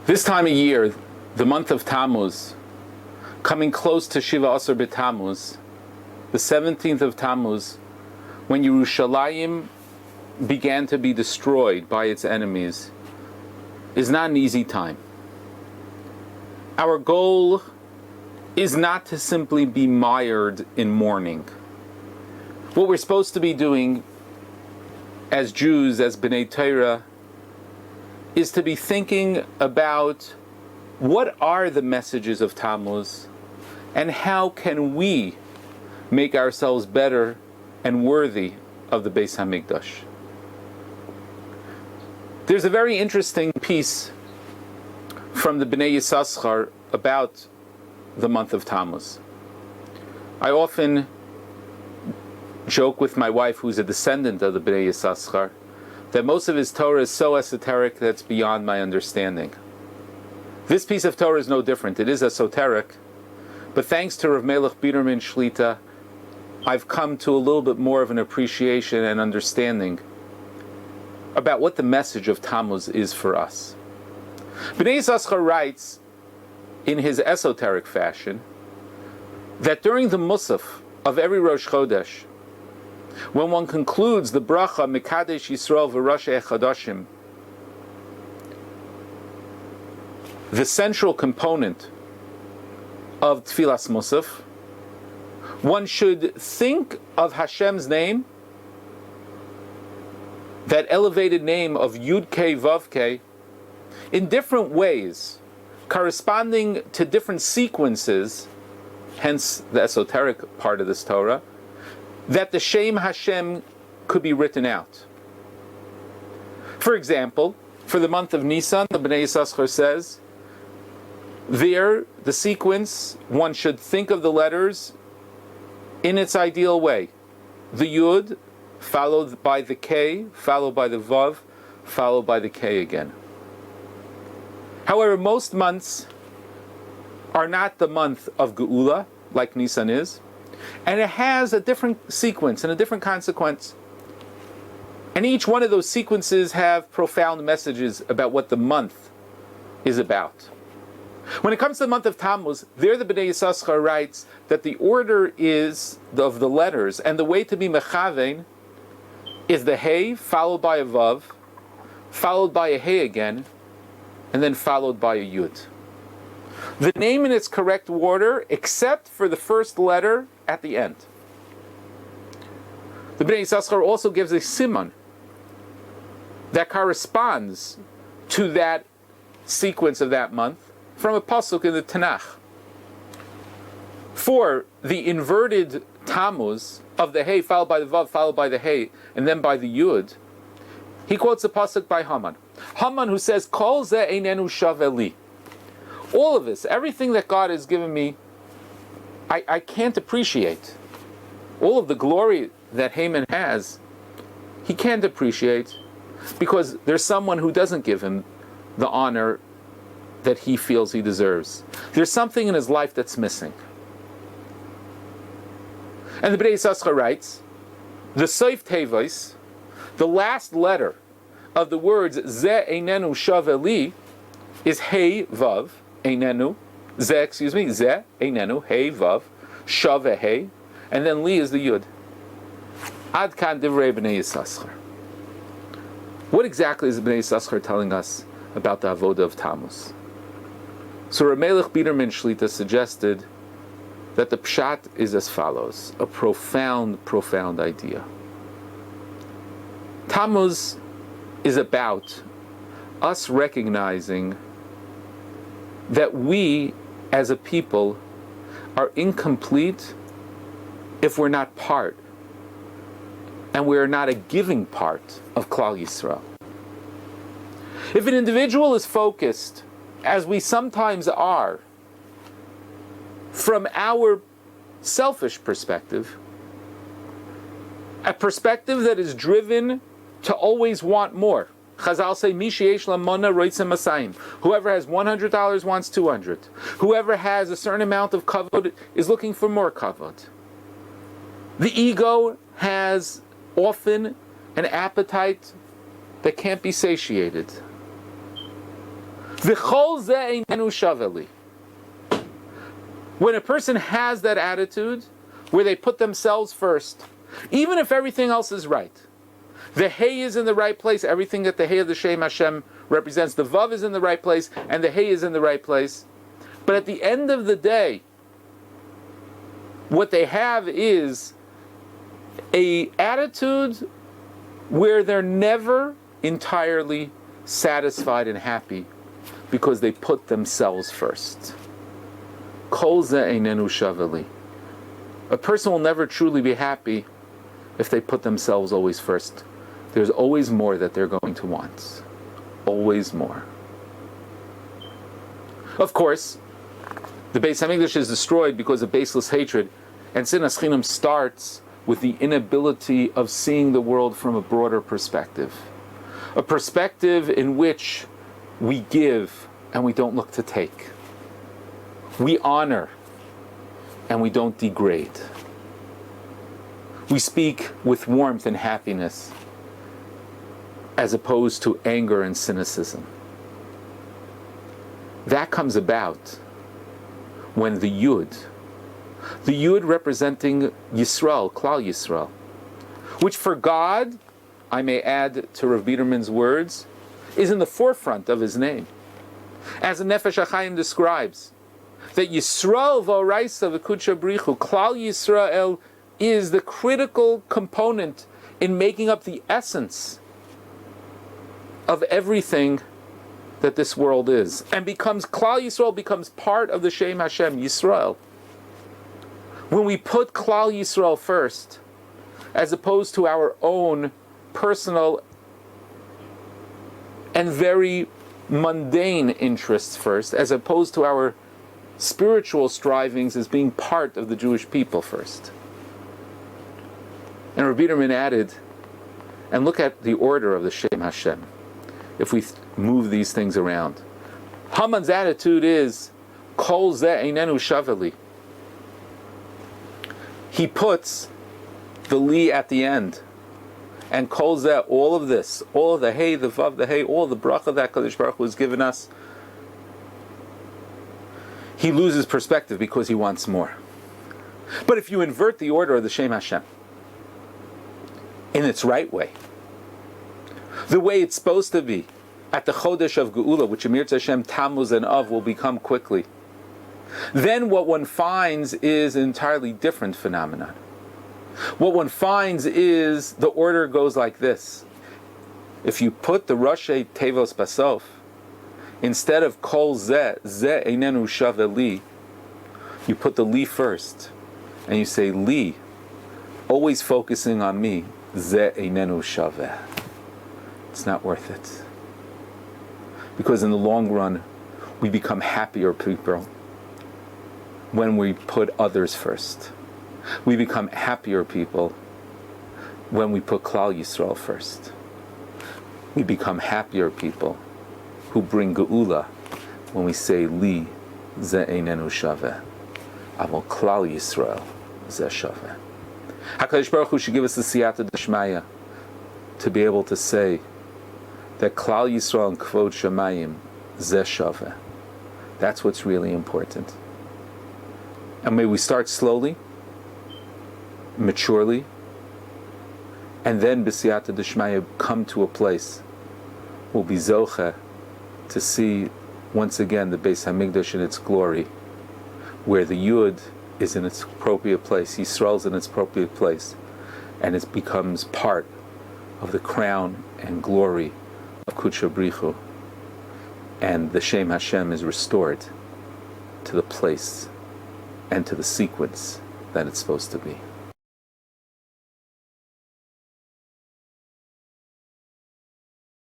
This time of year, the month of Tammuz, coming close to Shiva Asar B'Tammuz, the 17th of Tammuz, when Yerushalayim began to be destroyed by its enemies, is not an easy time. Our goal is not to simply be mired in mourning. What we're supposed to be doing as Jews, as B'nai Torah, is to be thinking about what are the messages of Tammuz and how can we make ourselves better and worthy of the Beis HaMikdash. There's a very interesting piece from the Bnei Yissaschar about the month of Tammuz. I often joke with my wife, who's a descendant of the Bnei Yissaschar, that most of his Torah is so esoteric that it's beyond my understanding. This piece of Torah is no different. It is esoteric, but thanks to Rav Melech Biderman Shlita, I've come to a little bit more of an appreciation and understanding about what the message of Tammuz is for us. Bnei Yissaschar writes, in his esoteric fashion, that during the Musaf of every Rosh Chodesh, when one concludes the bracha Mekadesh Yisrael v'Rosh Echadashim, the central component of Tfilas Musaf, one should think of Hashem's name, that elevated name of Yud Kei Vav Kei, in different ways, corresponding to different sequences, hence the esoteric part of this Torah, that the Shem Hashem could be written out. For example, for the month of Nisan, the Bnei Yissaschar says, there, the sequence, one should think of the letters in its ideal way. The Yud, followed by the K, followed by the Vav, followed by the K again. However, most months are not the month of Geula, like Nisan is, and it has a different sequence and a different consequence. And each one of those sequences have profound messages about what the month is about. When it comes to the month of Tammuz, there the Bnei Yissaschar writes that the order is of the letters, and the way to be mechavein is the Hey followed by a Vav, followed by a Hey again, and then followed by a Yud. The name in its correct order, except for the first letter at the end. The Bnei Yissaschar also gives a siman that corresponds to that sequence of that month from a pasuk in the Tanakh. For the inverted Tammuz of the Hey followed by the Vav, followed by the Hey, and then by the Yud, he quotes a pasuk by Haman. Haman, who says, Kol ze einenu shaveh li. All of this, everything that God has given me, I can't appreciate. All of the glory that Haman has, he can't appreciate because there's someone who doesn't give him the honor that he feels he deserves. There's something in his life that's missing. And the Bnei Yissaschar writes, the Seif Tevis, the last letter of the words Ze Einenu Shaveh Li is Hey Vav Einenu, Ze Einenu Hey Vav Shaveh Hey, and then Li is the Yud. Ad Kan Divrei Bnei Yissaschar. What exactly is Bnei Yissaschar telling us about the Avodah of Tammuz? So Rav Melech Biderman Shlita suggested that the pshat is as follows, a profound, profound idea. Tammuz is about us recognizing that we, as a people, are incomplete if we're not part, and we are not a giving part of Klal Yisrael. If an individual is focused, as we sometimes are, from our selfish perspective, a perspective that is driven to always want more. Chazal say, Mi sheyesh lamona roitzem masayim. Whoever has $100 wants 200. Whoever has a certain amount of kavod is looking for more kavod. The ego has often an appetite that can't be satiated. V'chol zeh einenu shaveh li. When a person has that attitude where they put themselves first, even if everything else is right, the Hey is in the right place, everything that the Hey of the Shem Hashem represents, the Vav is in the right place, and the Hey is in the right place. But at the end of the day, what they have is a attitude where they're never entirely satisfied and happy because they put themselves first. Kol zeh einenu shaveh li. A person will never truly be happy if they put themselves always first. There's always more that they're going to want. Always more. Of course, the Beis HaMikdash is destroyed because of baseless hatred, and Sinas Chinam starts with the inability of seeing the world from a broader perspective. A perspective in which we give and we don't look to take. We honor and we don't degrade. We speak with warmth and happiness as opposed to anger and cynicism. That comes about when the Yud representing Yisrael, Klal Yisrael, which for God, I may add to Rav Biederman's words, is in the forefront of his name. As the Nefesh HaChaim describes, that Yisrael v'oraisa v'kudsha brichu, Klal Yisrael is the critical component in making up the essence of everything that this world is. And Klal Yisrael becomes part of the Shem Hashem, Yisrael. When we put Klal Yisrael first, as opposed to our own personal and very mundane interests first, as opposed to our spiritual strivings as being part of the Jewish people first. And Rabbi Biederman added, and look at the order of the Shem Hashem, if we move these things around. Haman's attitude is, Kol zeh einenu shaveh li. He puts the li at the end. And Kol zeh, all of this, all of the Hey, the Vav, the Hey, all the bracha that Kadosh Baruch Hu has given us, he loses perspective because he wants more. But if you invert the order of the Shem Hashem in its right way, the way it's supposed to be, at the Chodesh of Geula, which Emir Hashem, Tammuz and Av will become quickly, then what one finds is an entirely different phenomenon. What one finds is the order goes like this. If you put the Rashi Tevos Basof, instead of Kol Zeh, Zeh Einenu Shaveh Li, you put the Li first, and you say Li, always focusing on me, Zeh Einenu Shaveh. It's not worth it. Because in the long run, we become happier people when we put others first. We become happier people when we put Klal Yisrael first. We become happier people who bring Geula when we say Li Zeh Einenu Shaveh, Avol Klal Yisrael Zeh Shaveh. HaKadosh Baruch Hu should give us the siyata d'shmaya to be able to say that Klal Yisrael and Kvod Shamayim Zeh Shaveh. That's what's really important. And may we start slowly, maturely, and then b'siyata d'shmaya come to a place we'll be zoche to see once again the Beis HaMikdash in its glory, where the Yud is in its appropriate place, Yisrael's in its appropriate place, and it becomes part of the crown and glory of Kudsha Brichu, and the Shem Hashem is restored to the place and to the sequence that it's supposed to be.